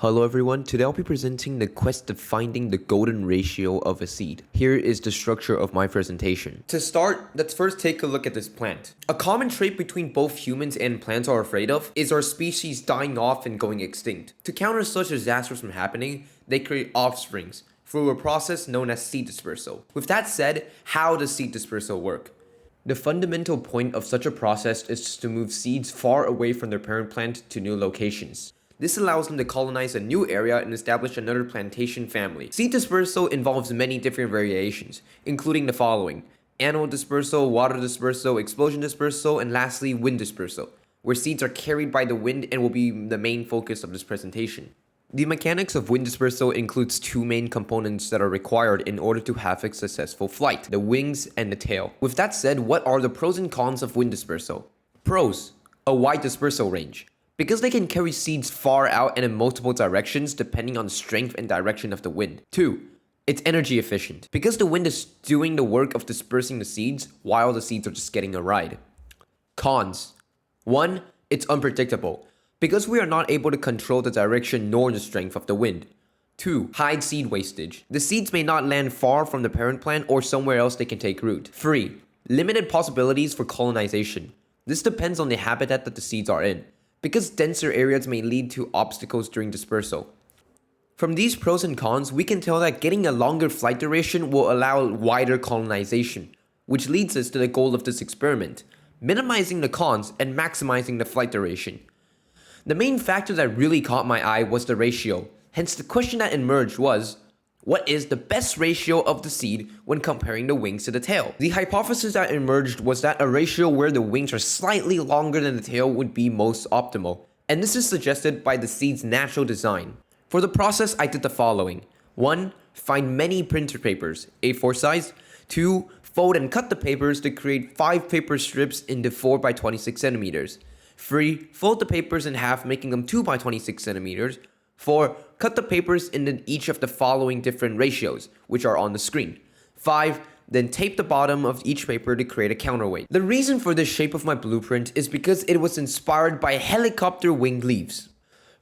Hello everyone, today I'll be presenting the quest of finding the golden ratio of a seed. Here is the structure of my presentation. To start, let's first take a look at this plant. A common trait between both humans and plants are afraid of is our species dying off and going extinct. To counter such disasters from happening, they create offsprings through a process known as seed dispersal. With that said, how does seed dispersal work? The fundamental point of such a process is to move seeds far away from their parent plant to new locations. This allows them to colonize a new area and establish another plantation family. Seed dispersal involves many different variations, including the following: animal dispersal, water dispersal, explosion dispersal, and lastly, wind dispersal, where seeds are carried by the wind and will be the main focus of this presentation. The mechanics of wind dispersal includes two main components that are required in order to have a successful flight: the wings and the tail. With that said, what are the pros and cons of wind dispersal? Pros: a wide dispersal range, because they can carry seeds far out and in multiple directions depending on the strength and direction of the wind. 2. It's energy efficient, because the wind is doing the work of dispersing the seeds while the seeds are just getting a ride. Cons: 1. It's unpredictable, because we are not able to control the direction nor the strength of the wind. 2. High seed wastage. The seeds may not land far from the parent plant or somewhere else they can take root. 3. Limited possibilities for colonization. This depends on the habitat that the seeds are in, because denser areas may lead to obstacles during dispersal. From these pros and cons, we can tell that getting a longer flight duration will allow wider colonization, which leads us to the goal of this experiment: minimizing the cons and maximizing the flight duration. The main factor that really caught my eye was the ratio. Hence, the question that emerged was, what is the best ratio of the seed when comparing the wings to the tail? The hypothesis that emerged was that a ratio where the wings are slightly longer than the tail would be most optimal, and this is suggested by the seed's natural design. For the process, I did the following: 1. Find many printer papers, A4 size. 2. Fold and cut the papers to create 5 paper strips into 4 by 26 centimeters. 3. Fold the papers in half, making them 2 by 26 centimeters. 4. Cut the papers into each of the following different ratios, which are on the screen. 5. Then tape the bottom of each paper to create a counterweight. The reason for this shape of my blueprint is because it was inspired by helicopter wing leaves.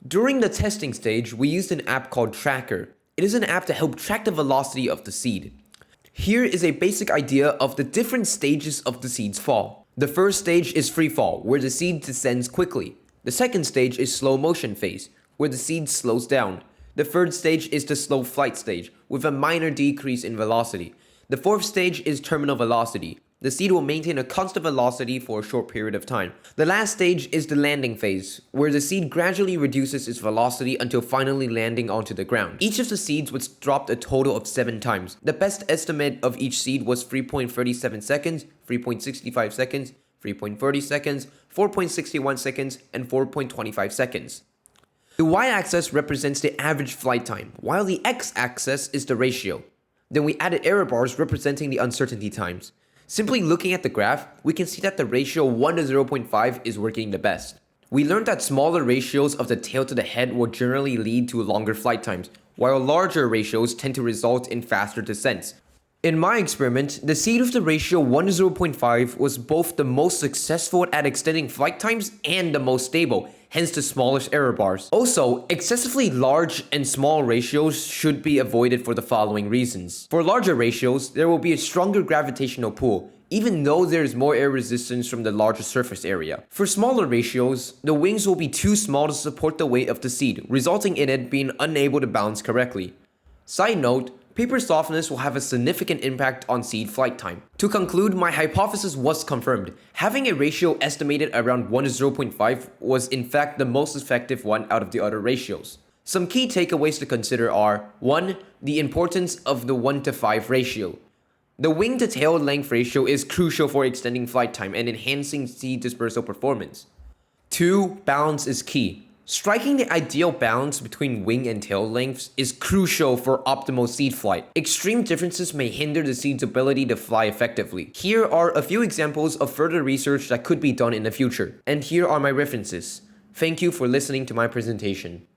During the testing stage, we used an app called Tracker. It is an app to help track the velocity of the seed. Here is a basic idea of the different stages of the seed's fall. The first stage is free fall, where the seed descends quickly. The second stage is slow motion phase, where the seed slows down. The third stage is the slow flight stage, with a minor decrease in velocity. The fourth stage is terminal velocity. The seed will maintain a constant velocity for a short period of time. The last stage is the landing phase, where the seed gradually reduces its velocity until finally landing onto the ground. Each of the seeds was dropped a total of 7 times. The best estimate of each seed was 3.37 seconds, 3.65 seconds, 3.30 seconds, 4.61 seconds, and 4.25 seconds. The y-axis represents the average flight time, while the x-axis is the ratio. Then we added error bars representing the uncertainty times. Simply looking at the graph, we can see that the ratio 1 to 0.5 is working the best. We learned that smaller ratios of the tail to the head will generally lead to longer flight times, while larger ratios tend to result in faster descents. In my experiment, the seed with the ratio 1 to 0.5 was both the most successful at extending flight times and the most stable, hence the smallest error bars. Also, excessively large and small ratios should be avoided for the following reasons. For larger ratios, there will be a stronger gravitational pull, even though there is more air resistance from the larger surface area. For smaller ratios, the wings will be too small to support the weight of the seed, resulting in it being unable to balance correctly. Side note, paper softness will have a significant impact on seed flight time. To conclude, my hypothesis was confirmed. Having a ratio estimated around 1 to 0.5 was in fact the most effective one out of the other ratios. Some key takeaways to consider are: 1. The importance of the 1 to 5 ratio. The wing to tail length ratio is crucial for extending flight time and enhancing seed dispersal performance. 2. Balance is key. Striking the ideal balance between wing and tail lengths is crucial for optimal seed flight. Extreme differences may hinder the seed's ability to fly effectively. Here are a few examples of further research that could be done in the future, and here are my references. Thank you for listening to my presentation.